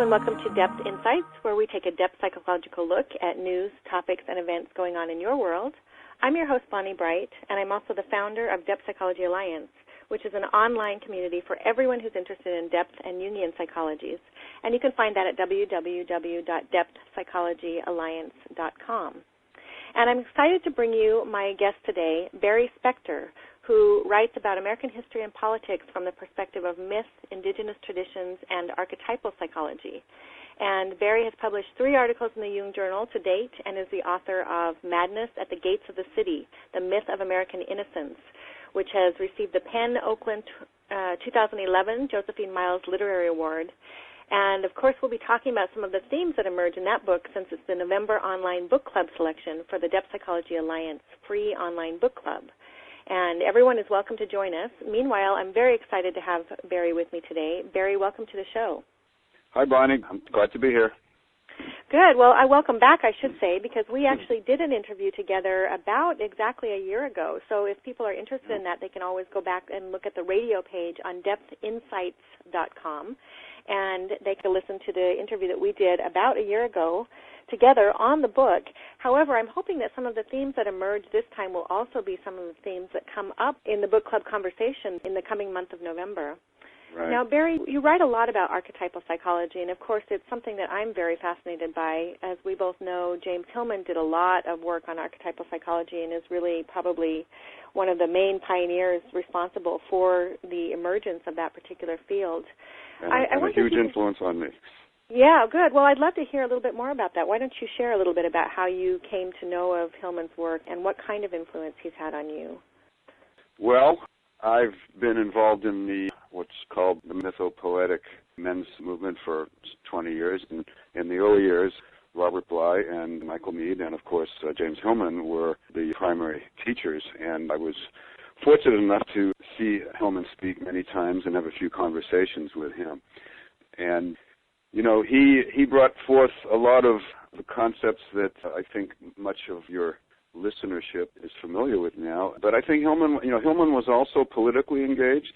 and welcome to Depth Insights, where we take a depth psychological look at news, topics, and events going on in your world. I'm your host, Bonnie Bright, and I'm also the founder of Depth Psychology Alliance, which is an online community for everyone who's interested in depth and Jungian psychologies. And you can find that at www.depthpsychologyyalliance.com. And I'm excited to bring you my guest today, Barry Spector, who writes about American history and politics from the perspective of myth, indigenous traditions, and archetypal psychology. And Barry has published 3 articles in the Jung Journal to date and is the author of Madness at the Gates of the City, the Myth of American Innocence, which has received the Penn Oakland 2011 Josephine Miles Literary Award. And, of course, we'll be talking about some of the themes that emerge in that book since it's the November online book club selection for the Depth Psychology Alliance free online book club. And everyone is welcome to join us. Meanwhile, I'm very excited to have Barry with me today. Barry, welcome to the show. Hi, Bonnie. I'm glad to be here. Good. Well, I welcome back, I should say, because we actually did an interview together about exactly a year ago. So if people are interested in that, they can always go back and look at the radio page on depthinsights.com, and they can listen to the interview that we did about a year ago together on the book. However, I'm hoping that some of the themes that emerge this time will also be some of the themes that come up in the book club conversation in the coming month of November. Right. Now, Barry, you write a lot about archetypal psychology, and of course it's something that I'm very fascinated by. As we both know, James Hillman did a lot of work on archetypal psychology and is really probably one of the main pioneers responsible for the emergence of that particular field. And a huge influence on me. Yeah, good. Well, I'd love to hear a little bit more about that. Why don't you share a little bit about how you came to know of Hillman's work and what kind of influence he's had on you? Well, I've been involved in what's called the mythopoetic men's movement for 20 years. And in the early years, Robert Bly and Michael Mead and, of course, James Hillman were the primary teachers. And I was fortunate enough to see Hillman speak many times and have a few conversations with him. And you know, he brought forth a lot of the concepts that I think much of your listenership is familiar with now. But I think Hillman was also politically engaged,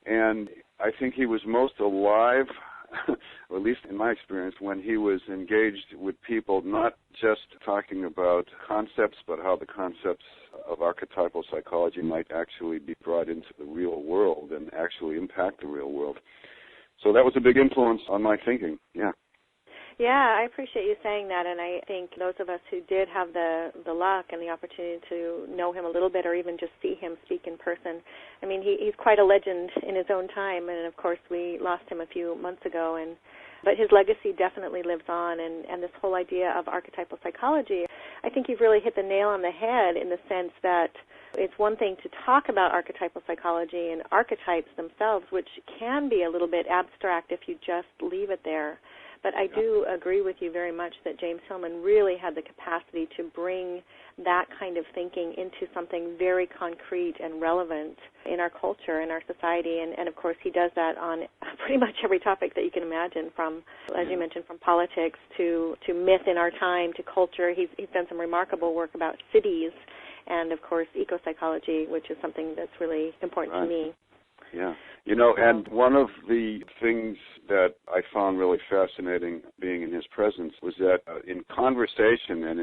and I think he was most alive, or at least in my experience, when he was engaged with people, not just talking about concepts, but how the concepts of archetypal psychology might actually be brought into the real world and actually impact the real world. So that was a big influence on my thinking, yeah. Yeah, I appreciate you saying that, and I think those of us who did have the luck and the opportunity to know him a little bit or even just see him speak in person, I mean, he's quite a legend in his own time, and of course we lost him a few months ago, but his legacy definitely lives on, and this whole idea of archetypal psychology, I think you've really hit the nail on the head in the sense that it's one thing to talk about archetypal psychology and archetypes themselves, which can be a little bit abstract if you just leave it there. But I do agree with you very much that James Hillman really had the capacity to bring that kind of thinking into something very concrete and relevant in our culture, in our society. And of course, he does that on pretty much every topic that you can imagine, from, as you mentioned, from politics to myth in our time to culture. He's done some remarkable work about cities and, of course, eco-psychology, which is something that's really important to me. Yeah. You know, and one of the things that I found really fascinating being in his presence was that in conversation and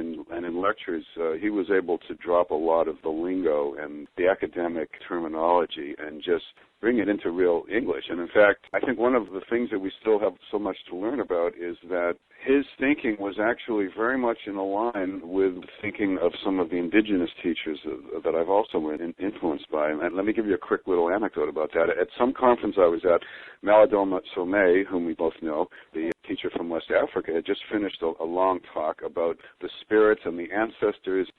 in lectures, he was able to drop a lot of the lingo and the academic terminology and just bring it into real English. And in fact, I think one of the things that we still have so much to learn about is that his thinking was actually very much in line with the thinking of some of the indigenous teachers that I've also been influenced by. And let me give you a quick little anecdote about that. At some conference I was at, Malidoma Somé, whom we both know, the teacher from West Africa, had just finished a long talk about the spirits and the ancestors,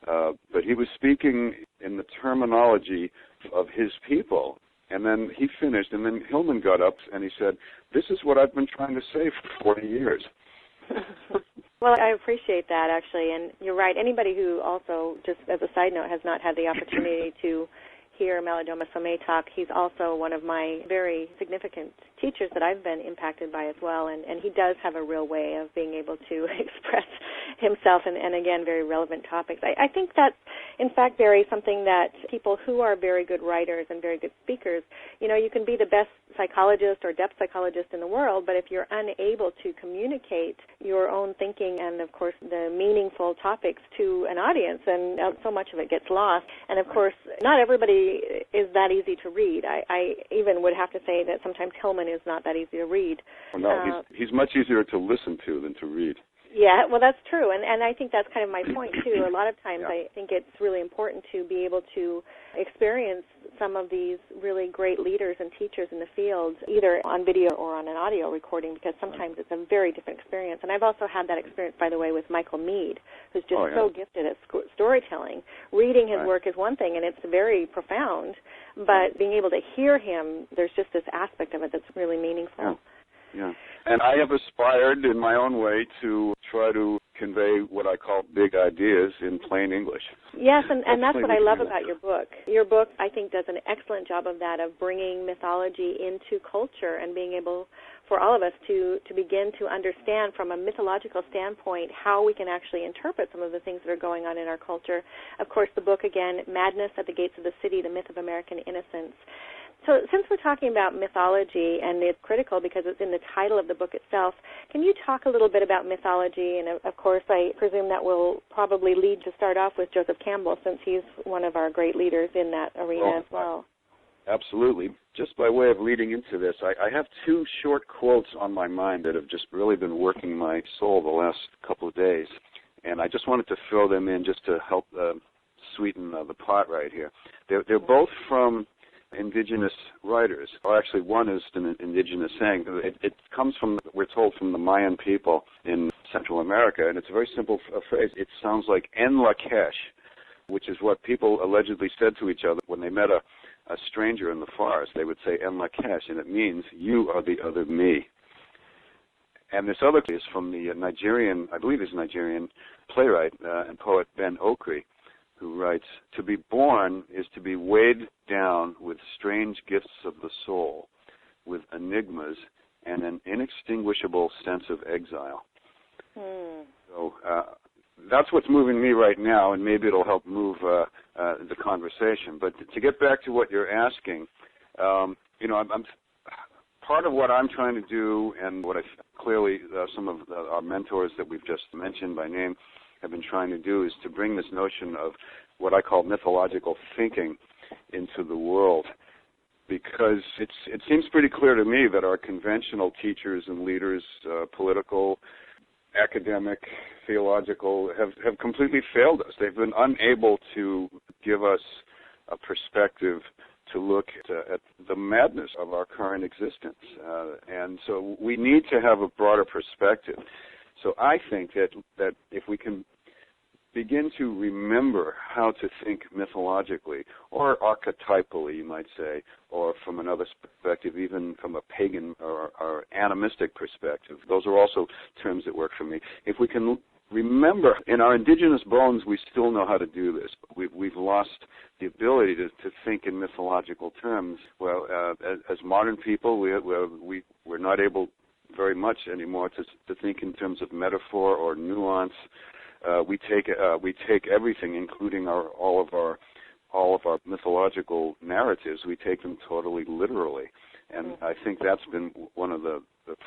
but he was speaking in the terminology of his people. And then he finished, and then Hillman got up and he said, "This is what I've been trying to say for 40 years. Well, I appreciate that, actually, and you're right. Anybody who also, just as a side note, has not had the opportunity to hear Malidoma Somé talk, he's also one of my very significant teachers that I've been impacted by as well, and he does have a real way of being able to express himself and again, very relevant topics. I think that's, in fact, Barry, something that people who are very good writers and very good speakers, you know, you can be the best psychologist or depth psychologist in the world, but if you're unable to communicate your own thinking and, of course, the meaningful topics to an audience, then so much of it gets lost. And, of course, not everybody is that easy to read. I even would have to say that sometimes Hillman is not that easy to read. Well, no, he's much easier to listen to than to read. Yeah, well, that's true, and I think that's kind of my point, too. A lot of times I think it's really important to be able to experience some of these really great leaders and teachers in the field, either on video or on an audio recording, because sometimes it's a very different experience. And I've also had that experience, by the way, with Michael Meade, who's just so gifted at storytelling. Reading his work is one thing, and it's very profound, but being able to hear him, there's just this aspect of it that's really meaningful. Yeah, and I have aspired in my own way to try to convey what I call big ideas in plain English. Yes, and that's what I love about your book. Your book, I think, does an excellent job of that, of bringing mythology into culture and being able for all of us to begin to understand from a mythological standpoint how we can actually interpret some of the things that are going on in our culture. Of course, the book, again, Madness at the Gates of the City, The Myth of American Innocence. So since we're talking about mythology, and it's critical because it's in the title of the book itself, can you talk a little bit about mythology? And, of course, I presume that will probably lead to start off with Joseph Campbell, since he's one of our great leaders in that arena as well. Absolutely. Just by way of leading into this, I have two short quotes on my mind that have just really been working my soul the last couple of days. And I just wanted to throw them in just to help sweeten the pot right here. They're both from indigenous writers, or actually one is an indigenous saying. It comes from, we're told, from the Mayan people in Central America, and it's a very simple phrase. It sounds like En Lakesh, which is what people allegedly said to each other when they met a stranger in the forest. They would say En Lakesh, and it means you are the other me. And this other is from the Nigerian, I believe he's Nigerian playwright and poet Ben Okri, who writes, "To be born is to be weighed down with strange gifts of the soul, with enigmas and an inextinguishable sense of exile." So that's what's moving me right now, and maybe it'll help move the conversation. But to get back to what you're asking, I'm part of what I'm trying to do, and what clearly some of our mentors that we've just mentioned by name have been trying to do, is to bring this notion of what I call mythological thinking into the world. Because it seems pretty clear to me that our conventional teachers and leaders, political, academic, theological, have completely failed us. They've been unable to give us a perspective to look at the madness of our current existence. And so we need to have a broader perspective. So I think that if we can begin to remember how to think mythologically, or archetypally, you might say, or from another perspective, even from a pagan or animistic perspective, those are also terms that work for me. If we can remember, in our indigenous bones, we still know how to do this. We've lost the ability to think in mythological terms. Well, as modern people, we're not able very much anymore to think in terms of metaphor or nuance. We take everything, including all of our mythological narratives. We take them totally literally, and I think that's been one of the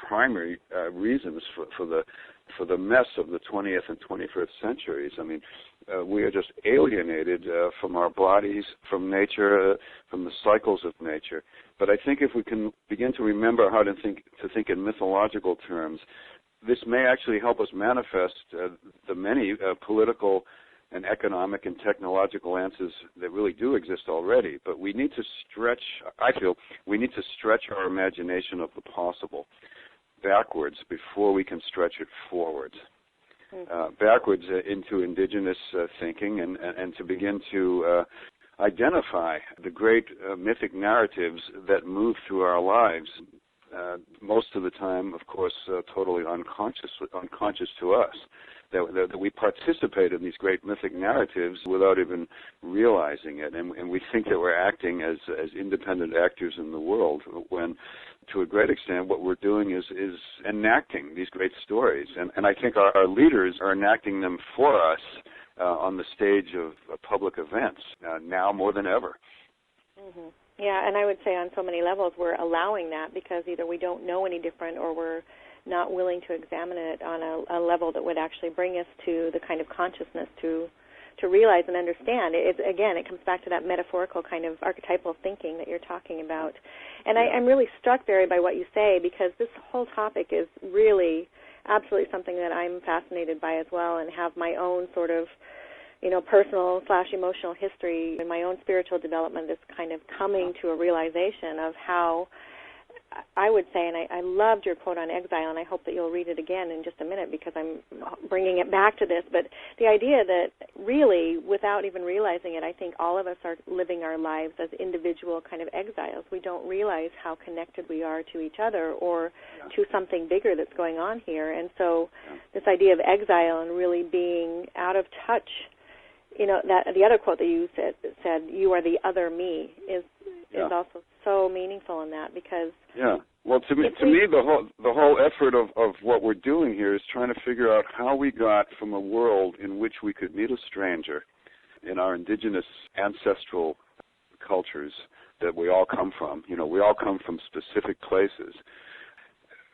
primary reasons for the mess of the 20th and 21st centuries. I mean, we are just alienated from our bodies, from nature, from the cycles of nature. But I think if we can begin to remember how to think in mythological terms, this may actually help us manifest the many political and economic and technological answers that really do exist already. But we need to stretch, I feel, we need to stretch our imagination of the possible backwards before we can stretch it forwards. Backwards into indigenous thinking and to begin to identify the great mythic narratives that move through our lives. Most of the time, of course, totally unconscious to us, that we participate in these great mythic narratives without even realizing it, and we think that we're acting as independent actors in the world, when, to a great extent, what we're doing is enacting these great stories, and I think our leaders are enacting them for us on the stage of public events now more than ever. Yeah, and I would say on so many levels we're allowing that because either we don't know any different or we're not willing to examine it on a level that would actually bring us to the kind of consciousness to realize and understand. Again, it comes back to that metaphorical kind of archetypal thinking that you're talking about. And I'm really struck, Barry, by what you say, because this whole topic is really absolutely something that I'm fascinated by as well, and have my own sort of, personal / emotional history and my own spiritual development is kind of coming to a realization of how I would say, and I loved your quote on Exile, and I hope that you'll read it again in just a minute because I'm bringing it back to this, but the idea that really, without even realizing it, I think all of us are living our lives as individual kind of exiles. We don't realize how connected we are to each other or to something bigger that's going on here. And so this idea of exile and really being out of touch, that the other quote that you said, you are the other me, is also so meaningful in that because well, to me the whole effort of what we're doing here is trying to figure out how we got from a world in which we could meet a stranger in our indigenous ancestral cultures that we all come from. We all come from specific places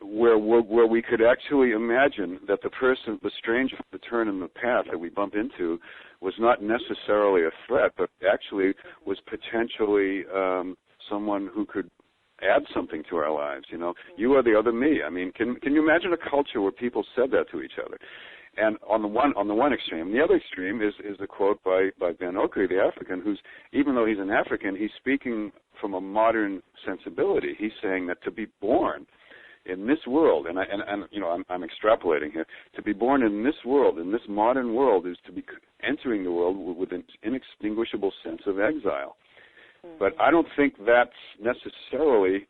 where we could actually imagine that the stranger, the turn in the path that we bump into was not necessarily a threat, but actually was potentially someone who could add something to our lives. You are the other me. I mean, can you imagine a culture where people said that to each other? And on the one extreme, the other extreme is a quote by Ben Okri, the African, who's, even though he's an African, he's speaking from a modern sensibility. He's saying that to be born in this world, and I'm extrapolating here, to be born in this world, in this modern world, is to be entering the world with an inextinguishable sense of exile. But I don't think that's necessarily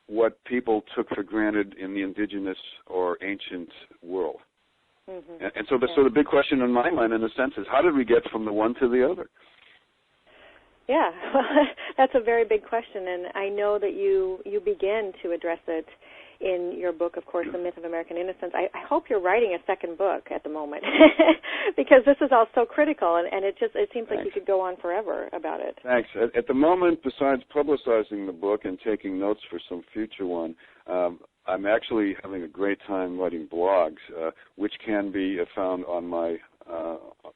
what people took for granted in the indigenous or ancient world. And so the big question in my mind, in a sense, is how did we get from the one to the other? Yeah, that's a very big question, and I know that you begin to address it in your book, of course, The Myth of American Innocence. I hope you're writing a second book at the moment because this is all so critical, and it seems like you could go on forever about it. Thanks. At the moment, besides publicizing the book and taking notes for some future one, I'm actually having a great time writing blogs, which can be found on my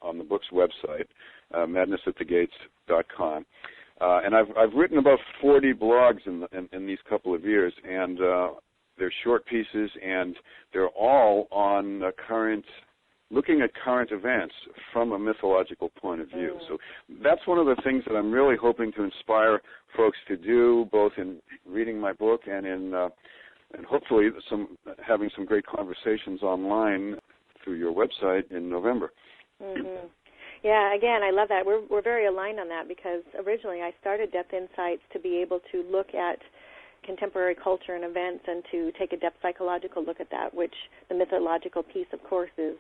on the book's website, madnessatthegates.com. And I've written about 40 blogs in these couple of years, and they're short pieces, and they're all on looking at current events from a mythological point of view. So that's one of the things that I'm really hoping to inspire folks to do, both in reading my book and in and hopefully having some great conversations online through your website in November. Yeah, again, I love that. We're very aligned on that because originally I started Depth Insights to be able to look at contemporary culture and events and to take a depth psychological look at that, which the mythological piece, of course, is,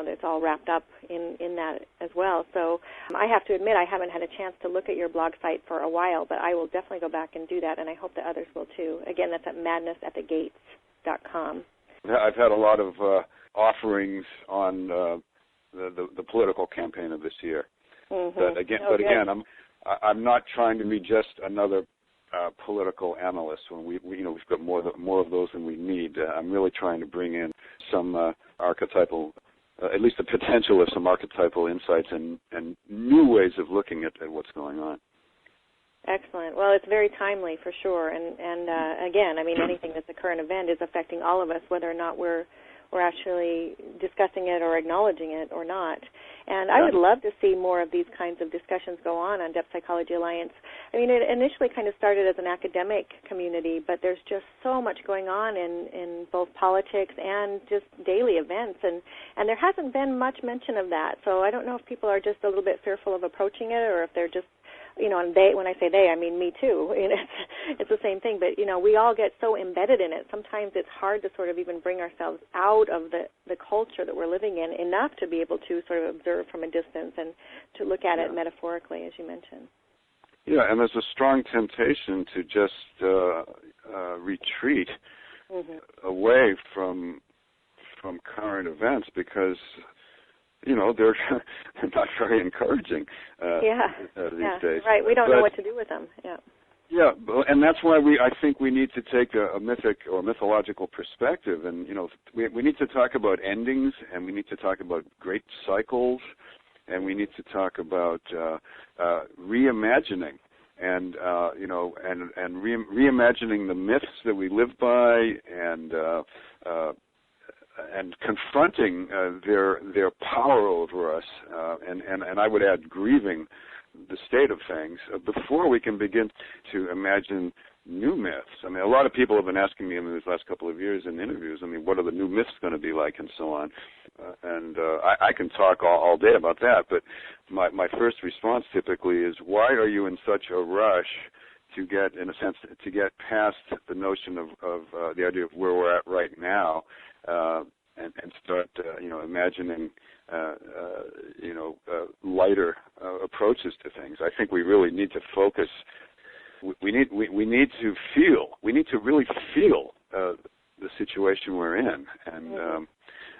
that's all wrapped up in that as well. So I have to admit I haven't had a chance to look at your blog site for a while, but I will definitely go back and do that, and I hope that others will too. Again, that's at madnessatthegates.com. I've had a lot of offerings on the political campaign of this year. But again, I'm not trying to be just another political analyst. When we've got more of those than we need. I'm really trying to bring in some archetypal, at least the potential of some archetypal insights and new ways of looking at what's going on. Excellent. Well, it's very timely for sure. And again, I mean, anything that's a current event is affecting all of us, whether or not we're actually discussing it or acknowledging it or not. And I would love to see more of these kinds of discussions go on Depth Psychology Alliance. I mean, it initially kind of started as an academic community, but there's just so much going on in both politics and just daily events, and there hasn't been much mention of that. So I don't know if people are just a little bit fearful of approaching it, or if they're just, and when I say they, I mean me too. It's the same thing, but, we all get so embedded in it. Sometimes it's hard to sort of even bring ourselves out of the culture that we're living in enough to be able to sort of observe from a distance and to look at it metaphorically, as you mentioned. Yeah, and there's a strong temptation to just retreat away from current events because they're not very encouraging these days. Right. We don't know what to do with them. Yeah. Yeah, and that's why I think we need to take a mythic or mythological perspective, and we need to talk about endings, and we need to talk about great cycles, and we need to talk about reimagining, and reimagining the myths that we live by, and confronting their power over us, and I would add grieving the state of things before we can begin to imagine new myths. I mean, a lot of people have been asking me in these last couple of years in interviews, what are the new myths going to be like, and so on. I can talk all day about that, but my first response typically is, why are you in such a rush to get, in a sense, to get past the notion of the idea of where we're at right now, and start, imagining, lighter approaches to things. I think we really need to focus. We need to feel. We need to really feel the situation we're in, and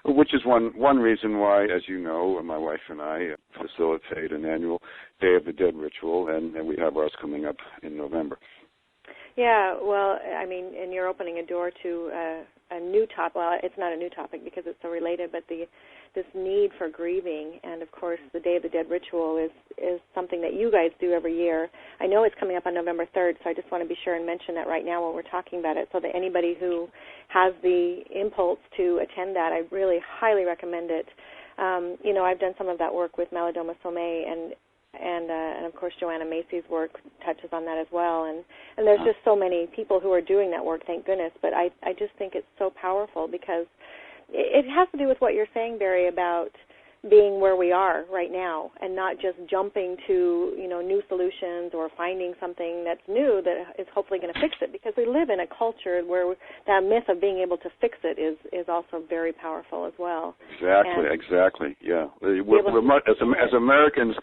which is one reason why, as you know, my wife and I facilitate an annual Day of the Dead ritual, and we have ours coming up in November. Yeah, well, and you're opening a door to a new topic. Well, it's not a new topic because it's so related, but this need for grieving, and of course the Day of the Dead ritual is something that you guys do every year. I know it's coming up on November 3rd, so I just want to be sure and mention that right now while we're talking about it, so that anybody who has the impulse to attend that, I really highly recommend it. I've done some of that work with Malidoma Somé, and of course Joanna Macy's work touches on that as well, and there's just so many people who are doing that work, thank goodness, but I just think it's so powerful because it has to do with what you're saying, Barry, about being where we are right now and not just jumping to, new solutions or finding something that's new that is hopefully going to fix it, because we live in a culture where that myth of being able to fix it is also very powerful as well. Exactly. Yeah. We're much, as Americans,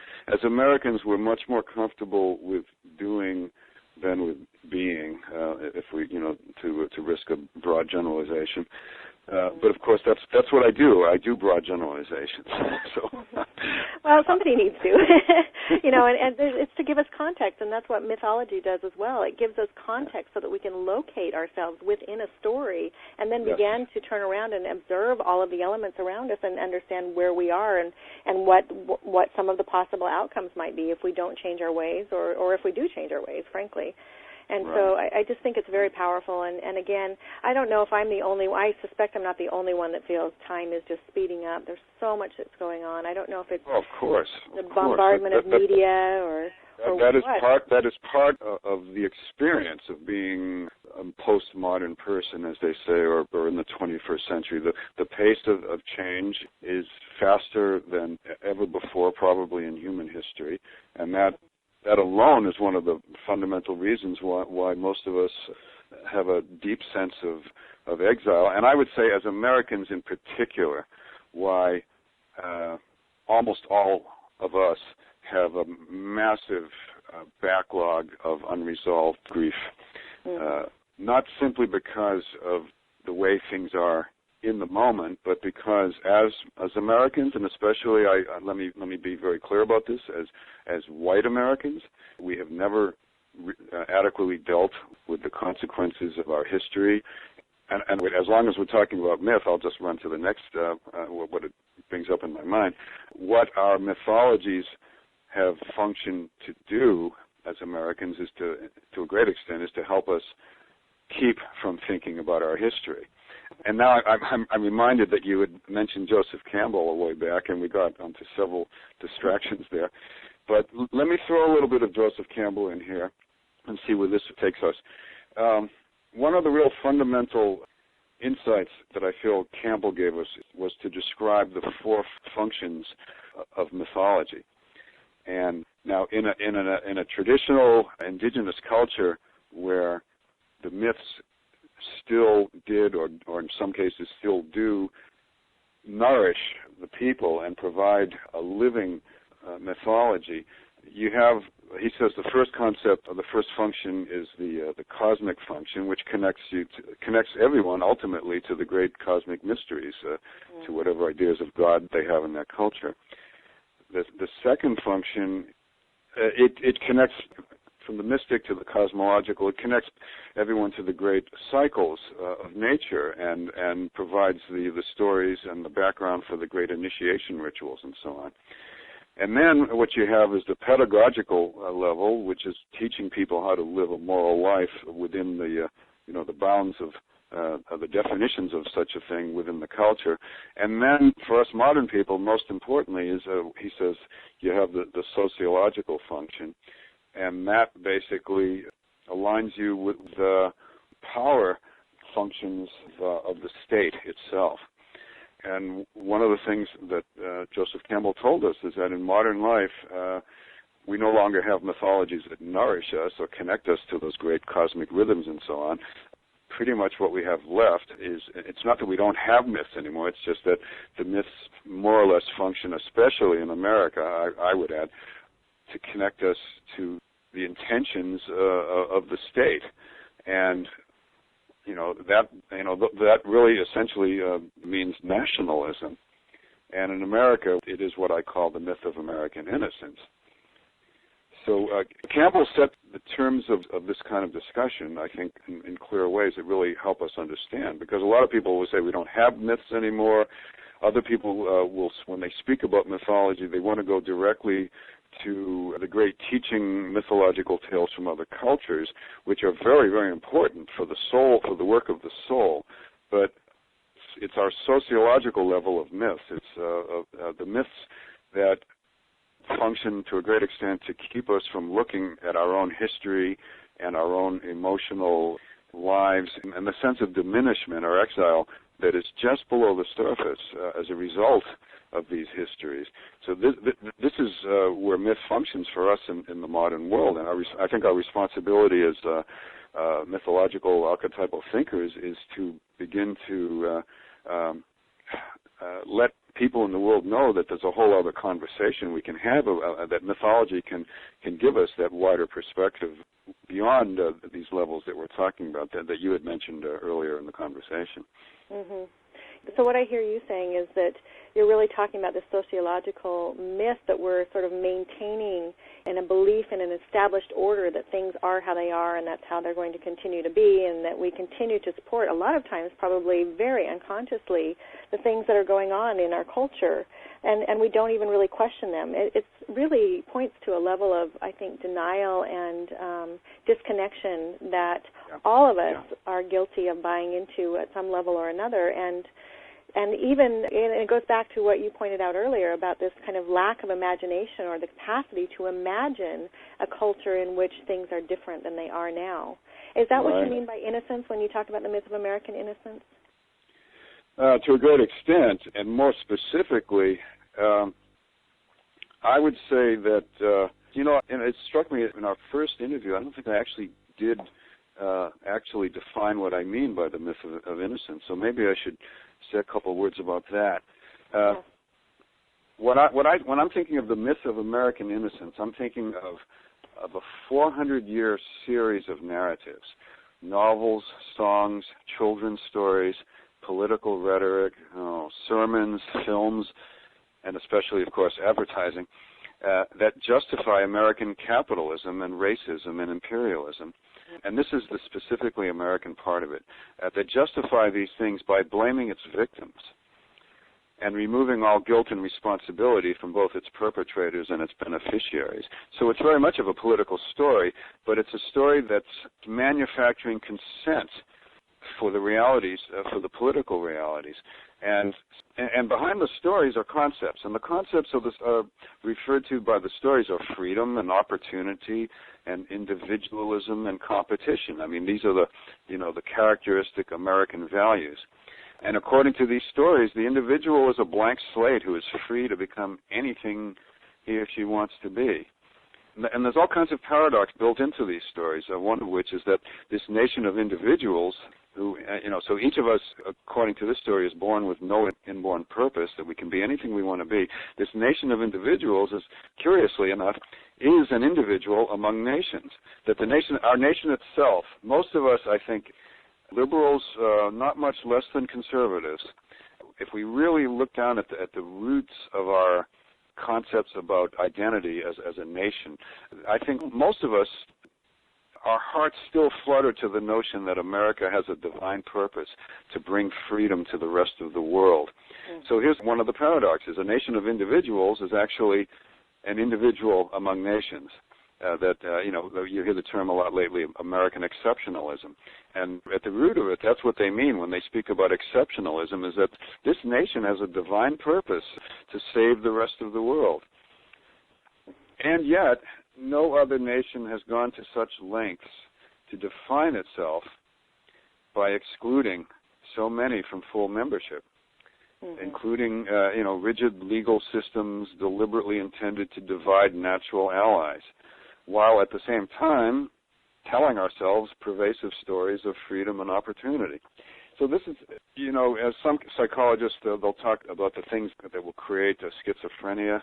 we're much more comfortable with doing than with being, if we, to risk a broad generalization. But of course, that's what I do. I do broad generalizations. So, well, somebody needs to, and it's to give us context, and that's what mythology does as well. It gives us context so that we can locate ourselves within a story, and then begin to turn around and observe all of the elements around us and understand where we are and what some of the possible outcomes might be if we don't change our ways, or if we do change our ways, frankly. And so I just think it's very powerful. And again, I don't know if I'm the only one. I suspect I'm not the only one that feels time is just speeding up. There's so much that's going on. I don't know if it's the bombardment of media or that is what. That is part of the experience of being a postmodern person, as they say, or in the 21st century. The pace of change is faster than ever before, probably in human history, and that alone is one of the fundamental reasons why most of us have a deep sense of exile. And I would say, as Americans in particular, why almost all of us have a massive backlog of unresolved grief. Not simply because of the way things are in the moment, but because as Americans, and especially let me be very clear about this, as white Americans, we have never adequately dealt with the consequences of our history. And as long as we're talking about myth, I'll just run to the next what it brings up in my mind. What our mythologies have functioned to do as Americans is to a great extent is to help us keep from thinking about our history. And now I'm reminded that you had mentioned Joseph Campbell a way back, and we got onto several distractions there. But let me throw a little bit of Joseph Campbell in here and see where this takes us. One of the real fundamental insights that I feel Campbell gave us was to describe the four functions of mythology. And now in a traditional indigenous culture where the myths still did, or in some cases still do, nourish the people and provide a living mythology, you have, he says, the first concept, or the first function is the cosmic function, which connects everyone ultimately to the great cosmic mysteries, to whatever ideas of God they have in that culture. The second function, it connects from the mystic to the cosmological. It connects everyone to the great cycles of nature and provides the stories and the background for the great initiation rituals and so on. And then what you have is the pedagogical level, which is teaching people how to live a moral life within the the bounds of the definitions of such a thing within the culture. And then for us modern people, most importantly, is he says you have the sociological function, and that basically aligns you with the power functions of the state itself. And one of the things that Joseph Campbell told us is that in modern life, we no longer have mythologies that nourish us or connect us to those great cosmic rhythms and so on. Pretty much what we have left is, it's not that we don't have myths anymore, it's just that the myths more or less function, especially in America, I would add, to connect us to the intentions of the state. And that really essentially means nationalism. And in America, it is what I call the myth of American innocence. So Campbell set the terms of this kind of discussion, I think, in clear ways that really help us understand. Because a lot of people will say we don't have myths anymore. Other people will, when they speak about mythology, they want to go directly to the great teaching mythological tales from other cultures, which are very, very important for the soul, for the work of the soul. But it's our sociological level of myths. It's the myths that function to a great extent to keep us from looking at our own history and our own emotional lives and the sense of diminishment or exile that is just below the surface as a result of these histories. So this is where myth functions for us in the modern world, and I think our responsibility as mythological archetypal thinkers is to begin to let people in the world know that there's a whole other conversation we can have, that mythology can give us that wider perspective beyond these levels that we're talking about, that you had mentioned earlier in the conversation. Mm-hmm. So what I hear you saying is that you're really talking about the sociological myth that we're sort of maintaining in a belief in an established order that things are how they are and that's how they're going to continue to be, and that we continue to support, a lot of times probably very unconsciously, the things that are going on in our culture, and we don't even really question them. It really points to a level of, I think, denial and disconnection that all of us are guilty of buying into at some level or another, and even, and it goes back to what you pointed out earlier about this kind of lack of imagination or the capacity to imagine a culture in which things are different than they are now. Is that what you mean by innocence when you talk about the myth of American innocence? To a great extent, and more specifically, I would say that, and it struck me in our first interview, I don't think I actually did actually define what I mean by the myth of innocence, so maybe I should say a couple of words about that. When I'm thinking of the myth of American innocence, I'm thinking of a 400-year series of narratives, novels, songs, children's stories, political rhetoric, sermons, films, and especially, of course, advertising, that justify American capitalism and racism and imperialism. And this is the specifically American part of it. They justify these things by blaming its victims and removing all guilt and responsibility from both its perpetrators and its beneficiaries. So it's very much of a political story, but it's a story that's manufacturing consent for the realities, for the political realities. And behind the stories are concepts, and the concepts of this are referred to by the stories are freedom and opportunity and individualism and competition. I mean, these are the characteristic American values. And according to these stories, the individual is a blank slate who is free to become anything he or she wants to be. And there's all kinds of paradox built into these stories, one of which is that this nation of individuals who, so each of us, according to this story, is born with no inborn purpose, that we can be anything we want to be. This nation of individuals is, curiously enough, is an individual among nations. That our nation itself, most of us, I think, liberals, not much less than conservatives, if we really look down at the roots of our concepts about identity as a nation, I think most of us our hearts still flutter to the notion that America has a divine purpose to bring freedom to the rest of the world. So here's one of the paradoxes. A nation of individuals is actually an individual among nations. You hear the term a lot lately, American exceptionalism. And at the root of it, that's what they mean when they speak about exceptionalism, is that this nation has a divine purpose to save the rest of the world. And yet, no other nation has gone to such lengths to define itself by excluding so many from full membership, including, rigid legal systems deliberately intended to divide natural allies, while at the same time telling ourselves pervasive stories of freedom and opportunity. So this is, as some psychologists, they'll talk about the things that will create a schizophrenia,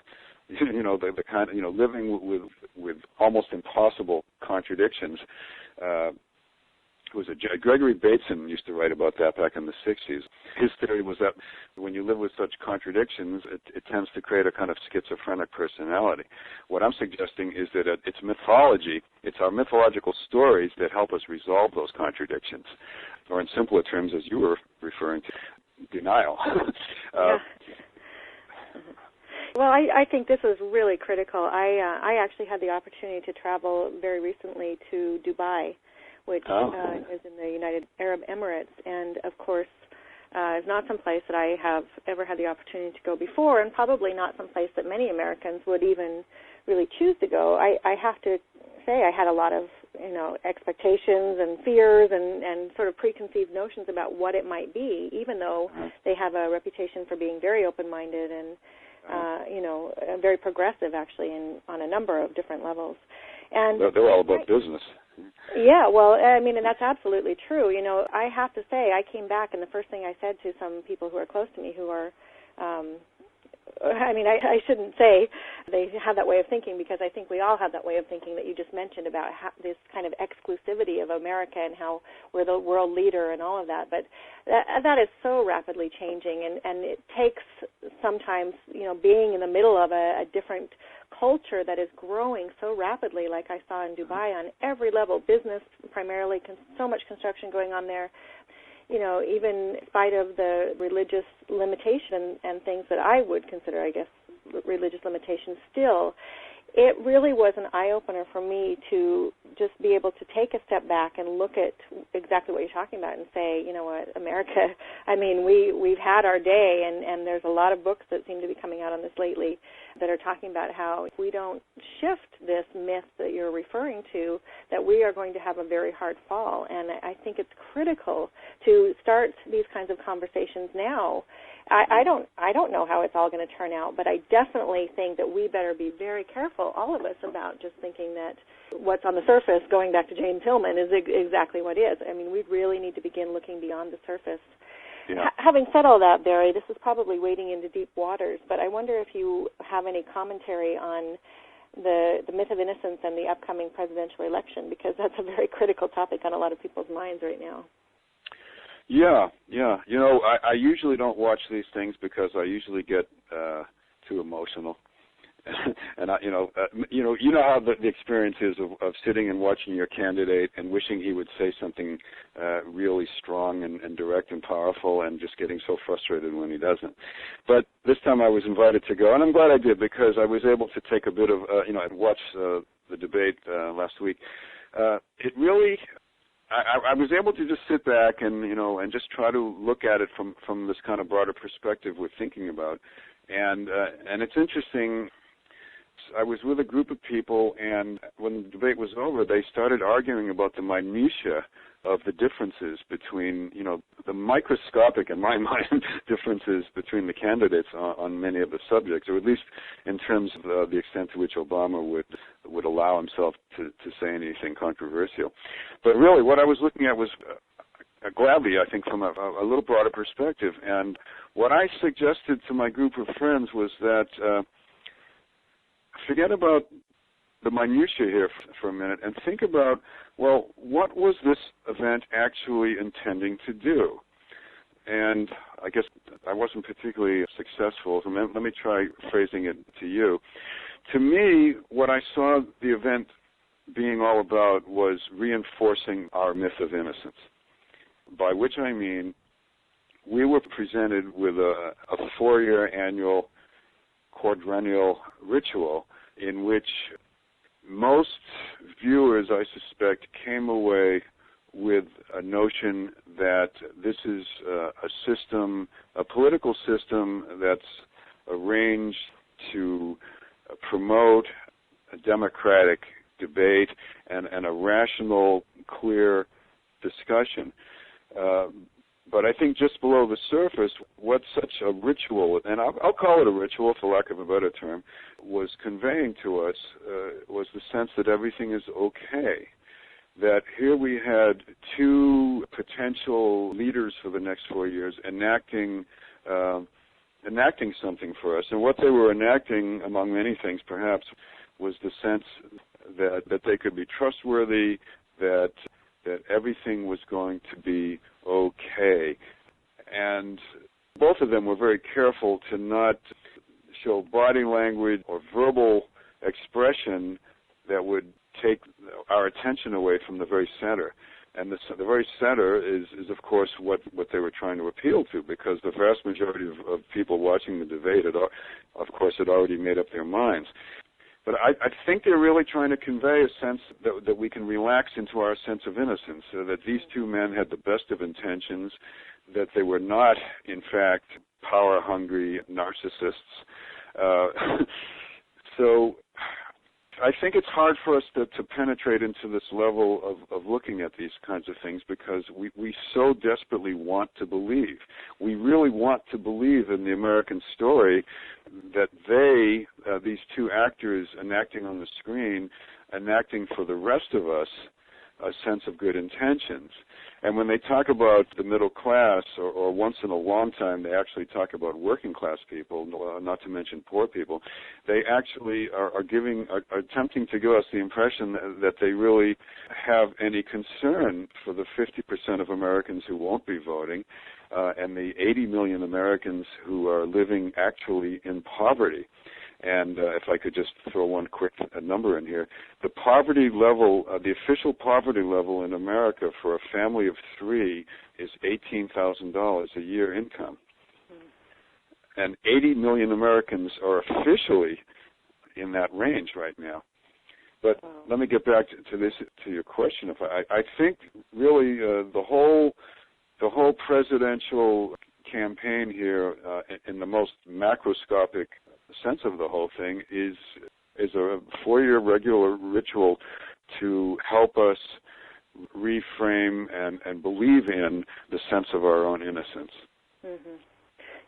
the kind of, living with almost impossible contradictions. Gregory Bateson used to write about that back in the 60s. His theory was that when you live with such contradictions, it tends to create a kind of schizophrenic personality. What I'm suggesting is that it's mythology, it's our mythological stories that help us resolve those contradictions, or in simpler terms, as you were referring to, denial. Well, I think this is really critical. I actually had the opportunity to travel very recently to Dubai, which is in the United Arab Emirates, and of course is not some place that I have ever had the opportunity to go before, and probably not some place that many Americans would even really choose to go. I have to say I had a lot of expectations and fears and sort of preconceived notions about what it might be, even though they have a reputation for being very open-minded and very progressive, actually, on a number of different levels. And they're all about business. Yeah, well, I mean, and that's absolutely true. I have to say, I came back, and the first thing I said to some people who are close to me who are, I shouldn't say they have that way of thinking, because I think we all have that way of thinking that you just mentioned about this kind of exclusivity of America and how we're the world leader and all of that. But that is so rapidly changing, and it takes sometimes, being in the middle of a different culture that is growing so rapidly, like I saw in Dubai on every level, business primarily, so much construction going on there, even in spite of the religious limitation and things that I would consider, I guess, religious limitations still, it really was an eye-opener for me to just be able to take a step back and look at exactly what you're talking about and say, you know what, America, we've had our day, and there's a lot of books that seem to be coming out on this lately that are talking about how if we don't shift this myth that you're referring to, that we are going to have a very hard fall. And I think it's critical to start these kinds of conversations now. I don't know how it's all going to turn out, but I definitely think that we better be very careful, all of us, about just thinking that what's on the surface, going back to James Hillman, is exactly what is. I mean, we really need to begin looking beyond the surface. Yeah. Having said all that, Barry, this is probably wading into deep waters, but I wonder if you have any commentary on the myth of innocence and the upcoming presidential election, because that's a very critical topic on a lot of people's minds right now. Yeah. I usually don't watch these things because I usually get too emotional. And you know how the experience is of sitting and watching your candidate and wishing he would say something really strong and direct and powerful, and just getting so frustrated when he doesn't. But this time I was invited to go, and I'm glad I did, because I was able to take a bit of I watched the debate last week. It really, I was able to just sit back and and just try to look at it from this kind of broader perspective we're thinking about, and it's interesting. I was with a group of people, and when the debate was over, they started arguing about the minutiae of the differences between, the microscopic, in my mind, differences between the candidates on many of the subjects, or at least in terms of the extent to which Obama would allow himself to say anything controversial. But really, what I was looking at was gladly, I think, from a little broader perspective. And what I suggested to my group of friends was that forget about the minutiae here for a minute and think about, well, what was this event actually intending to do? And I guess I wasn't particularly successful, so let me try phrasing it to you. To me, what I saw the event being all about was reinforcing our myth of innocence, by which I mean we were presented with a 4-year annual quadrennial ritual in which most viewers, I suspect, came away with a notion that this is a system, a political system that's arranged to promote a democratic debate and a rational, clear discussion. But I think just below the surface, what such a ritual, and I'll call it a ritual for lack of a better term, was conveying to us was the sense that everything is okay. That here we had two potential leaders for the next 4 years enacting something for us. And what they were enacting, among many things perhaps, was the sense that they could be trustworthy, that everything was going to be okay. And both of them were very careful to not show body language or verbal expression that would take our attention away from the very center. And the very center is of course, what they were trying to appeal to, because the vast majority of people watching the debate, of course, had already made up their minds. But I think they're really trying to convey a sense that we can relax into our sense of innocence, so that these two men had the best of intentions, that they were not, in fact, power-hungry narcissists. So I think it's hard for us to penetrate into this level of looking at these kinds of things, because we so desperately want to believe. We really want to believe in the American story, that these two actors enacting on the screen, enacting for the rest of us a sense of good intentions. And when they talk about the middle class, or once in a long time they actually talk about working class people, not to mention poor people, they actually are attempting to give us the impression that they really have any concern for the 50% of Americans who won't be voting, and the 80 million Americans who are living actually in poverty. And if I could just throw one quick number in here, the poverty level, the official poverty level in America for a family of 3 is $18,000 a year income. And 80 million Americans are officially in that range right now. But let me get back to your question. I think really the whole presidential campaign here, in the most macroscopic sense of the whole thing, is a 4-year regular ritual to help us reframe and believe in the sense of our own innocence. Mm-hmm.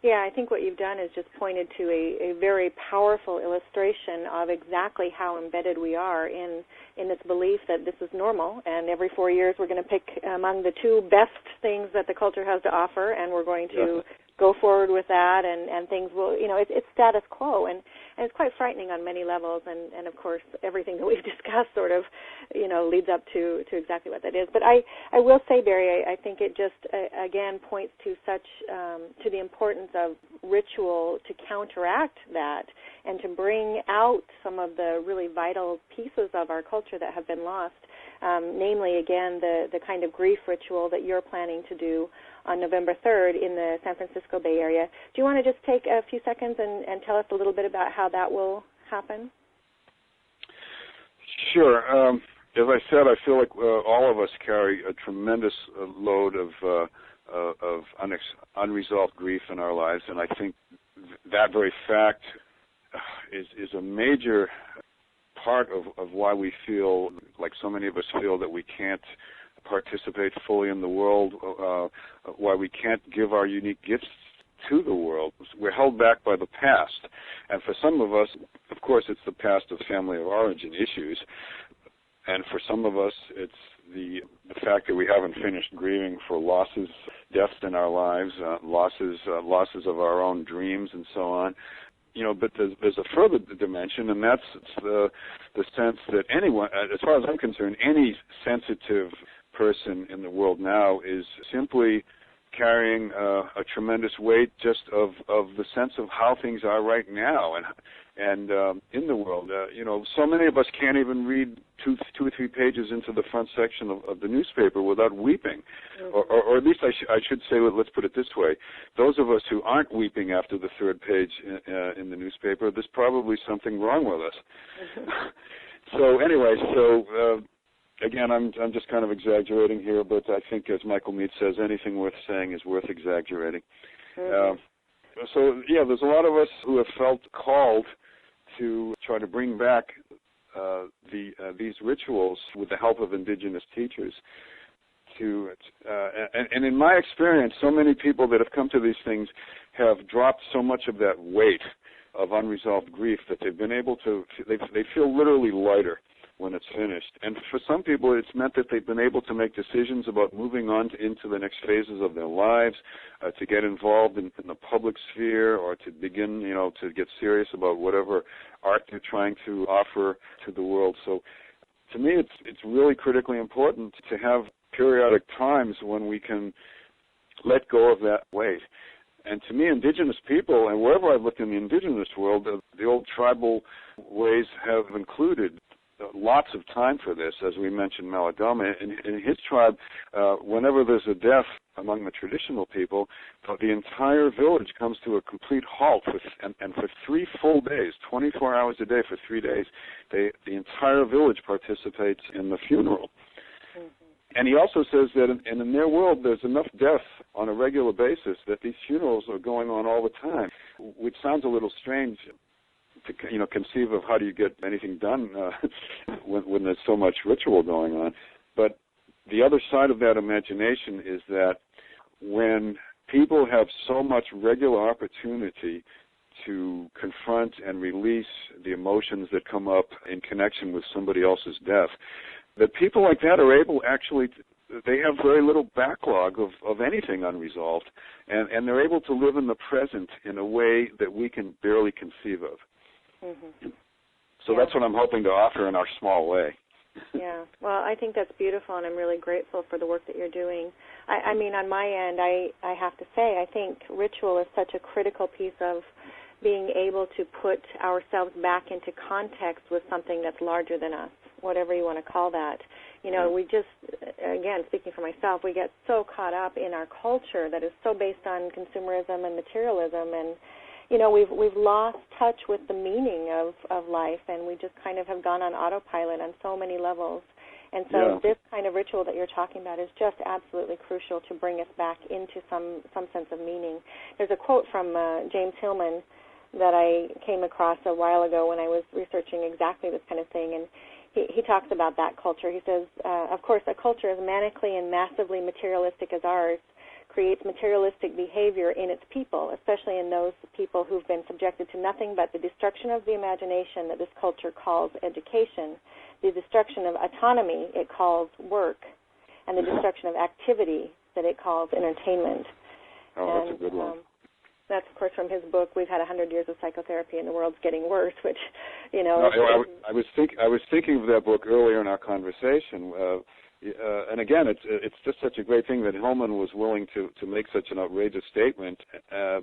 Yeah, I think what you've done is just pointed to a very powerful illustration of exactly how embedded we are in this belief that this is normal, and every 4 years we're going to pick among the 2 best things that the culture has to offer, and we're going to go forward with that, and things will, it's status quo, and it's quite frightening on many levels, and of course everything that we've discussed sort of, leads up to exactly what that is. But I will say, Barry, I think it just, again, points to to the importance of ritual to counteract that and to bring out some of the really vital pieces of our culture that have been lost, namely, again, the kind of grief ritual that you're planning to do on November 3rd in the San Francisco Bay Area. Do you want to just take a few seconds and tell us a little bit about how that will happen? Sure. As I said, I feel like all of us carry a tremendous load of unresolved grief in our lives, and I think that very fact is a major part of why we feel, like so many of us feel, that we can't participate fully in the world, why we can't give our unique gifts to the world. We're held back by the past. And for some of us, of course, it's the past of family of origin issues. And for some of us, it's the fact that we haven't finished grieving for losses, deaths in our lives, losses of our own dreams, and so on. But there's a further dimension, and that's the sense that anyone, as far as I'm concerned, any sensitive person in the world now is simply carrying a tremendous weight just of the sense of how things are right now and in the world. So many of us can't even read two or three pages into the front section of the newspaper without weeping. Mm-hmm. Or at least I should say, let's put it this way. Those of us who aren't weeping after the third page in the newspaper, there's probably something wrong with us. Mm-hmm. So anyway, again, I'm just kind of exaggerating here, but I think, as Michael Mead says, anything worth saying is worth exaggerating. Mm-hmm. There's a lot of us who have felt called to try to bring back these rituals with the help of indigenous teachers. And in my experience, so many people that have come to these things have dropped so much of that weight of unresolved grief that they've been able to, they feel literally lighter when it's finished. And for some people, it's meant that they've been able to make decisions about moving on into the next phases of their lives, to get involved in the public sphere, or to begin, to get serious about whatever art they're trying to offer to the world. So to me, it's really critically important to have periodic times when we can let go of that weight. And to me, indigenous people, and wherever I've looked in the indigenous world, the old tribal ways have included lots of time for this. As we mentioned, Malagama, in his tribe, whenever there's a death among the traditional people, the entire village comes to a complete halt, and for 3 full days, 24 hours a day for 3 days, the entire village participates in the funeral. Mm-hmm. And he also says that in their world, there's enough death on a regular basis that these funerals are going on all the time, which sounds a little strange to conceive of how do you get anything done when there's so much ritual going on. But the other side of that imagination is that when people have so much regular opportunity to confront and release the emotions that come up in connection with somebody else's death, that people like that are able they have very little backlog of anything unresolved, and they're able to live in the present in a way that we can barely conceive of. Mm-hmm. So that's what I'm hoping to offer in our small way. Yeah, well, I think that's beautiful, and I'm really grateful for the work that you're doing. I mean, on my end, I have to say, I think ritual is such a critical piece of being able to put ourselves back into context with something that's larger than us, whatever you want to call that. We just, again, speaking for myself, we get so caught up in our culture that is so based on consumerism and materialism, and we've lost touch with the meaning of life, and we just kind of have gone on autopilot on so many levels. And so this kind of ritual that you're talking about is just absolutely crucial to bring us back into some sense of meaning. There's a quote from James Hillman that I came across a while ago when I was researching exactly this kind of thing, and he talks about that culture. He says, of course, a culture as manically and massively materialistic as ours creates materialistic behavior in its people, especially in those people who've been subjected to nothing but the destruction of the imagination that this culture calls education, the destruction of autonomy it calls work, and the destruction of activity that it calls entertainment. Oh, that's a good one. That's, of course, from his book, We've Had 100 Years of Psychotherapy and the World's Getting Worse, which, I was thinking of that book earlier in our conversation. And again, it's just such a great thing that Hillman was willing to make such an outrageous statement,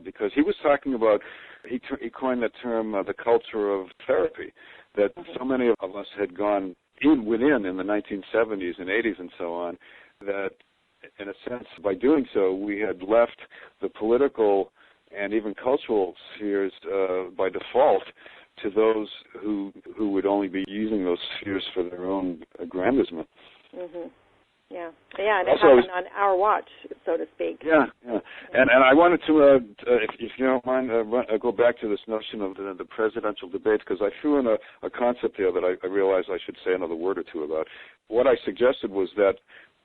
because he was talking about, he coined the term the culture of therapy, that so many of us had gone within in the 1970s and 80s and so on, that in a sense, by doing so, we had left the political and even cultural spheres by default to those who would only be using those spheres for their own aggrandizement. Mm-hmm. Yeah, and it happened on our watch, so to speak. Yeah. And I wanted to, if you don't mind, go back to this notion of the presidential debates, because I threw in a concept there that I realized I should say another word or two about. What I suggested was that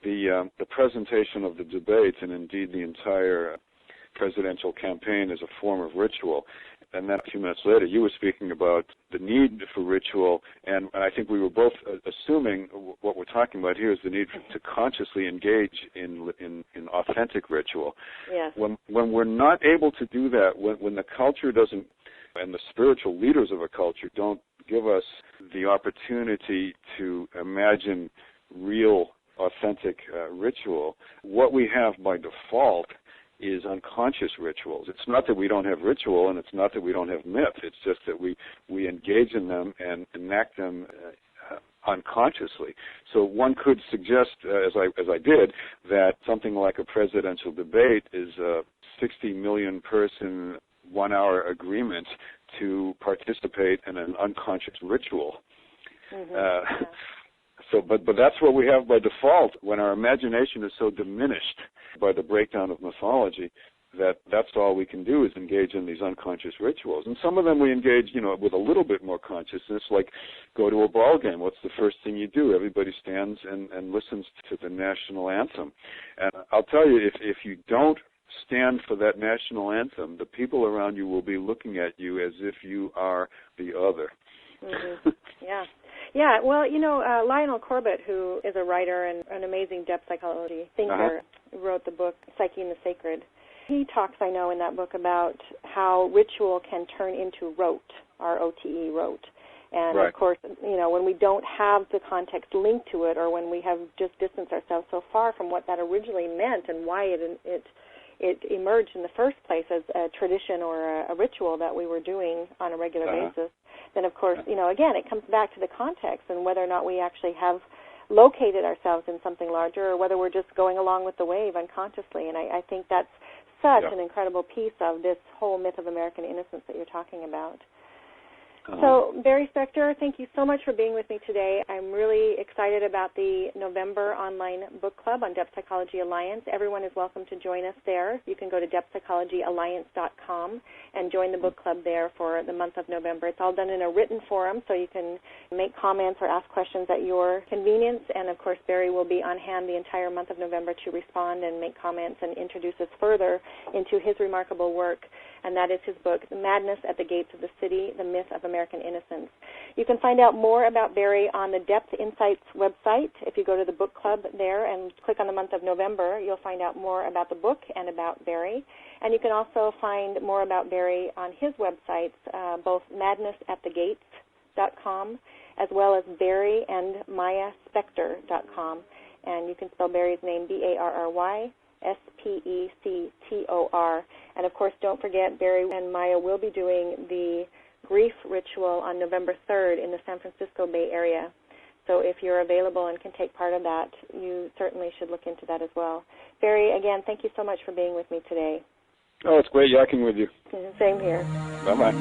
the presentation of the debates, and indeed the entire presidential campaign, is a form of ritual. And then a few minutes later, you were speaking about the need for ritual, and I think we were both assuming what we're talking about here is the need to consciously engage in authentic ritual. Yes. When we're not able to do that, when the culture doesn't, and the spiritual leaders of a culture don't give us the opportunity to imagine real, authentic ritual, what we have by default is unconscious rituals. It's not that we don't have ritual, and it's not that we don't have myth. It's just that we engage in them and enact them unconsciously. So one could suggest, as I did, that something like a presidential debate is a 60 million person 1 hour agreement to participate in an unconscious ritual. Mm-hmm. But that's what we have by default when our imagination is so diminished by the breakdown of mythology that's all we can do is engage in these unconscious rituals. And some of them we engage, with a little bit more consciousness, like go to a ball game. What's the first thing you do? Everybody stands and listens to the national anthem. And I'll tell you, if you don't stand for that national anthem, the people around you will be looking at you as if you are the other. Mm-hmm. Yeah. Yeah, well, Lionel Corbett, who is a writer and an amazing depth psychology thinker, wrote the book Psyche and the Sacred. He talks, I know, in that book about how ritual can turn into rote, R-O-T-E, rote. And, right. Of course, when we don't have the context linked to it, or when we have just distanced ourselves so far from what that originally meant and why it emerged in the first place as a tradition or a ritual that we were doing on a regular basis, then, of course, again, it comes back to the context and whether or not we actually have located ourselves in something larger or whether we're just going along with the wave unconsciously. And I think that's such an incredible piece of this whole myth of American innocence that you're talking about. So, Barry Spector, thank you so much for being with me today. I'm really excited about the November online book club on Depth Psychology Alliance. Everyone is welcome to join us there. You can go to depthpsychologyalliance.com and join the book club there for the month of November. It's all done in a written forum, so you can make comments or ask questions at your convenience. And, of course, Barry will be on hand the entire month of November to respond and make comments and introduce us further into his remarkable work. And that is his book, Madness at the Gates of the City, The Myth of American Innocence. You can find out more about Barry on the Depth Insights website. If you go to the book club there and click on the month of November, you'll find out more about the book and about Barry. And you can also find more about Barry on his websites, both madnessatthegates.com as well as Barry and MayaSpector.com. And you can spell Barry's name B-A-R-R-Y. S-P-E-C-T-O-R. And, of course, don't forget, Barry and Maya will be doing the grief ritual on November 3rd in the San Francisco Bay Area. So if you're available and can take part of that, you certainly should look into that as well. Barry, again, thank you so much for being with me today. Oh, it's great yakking with you. Same here. Bye-bye.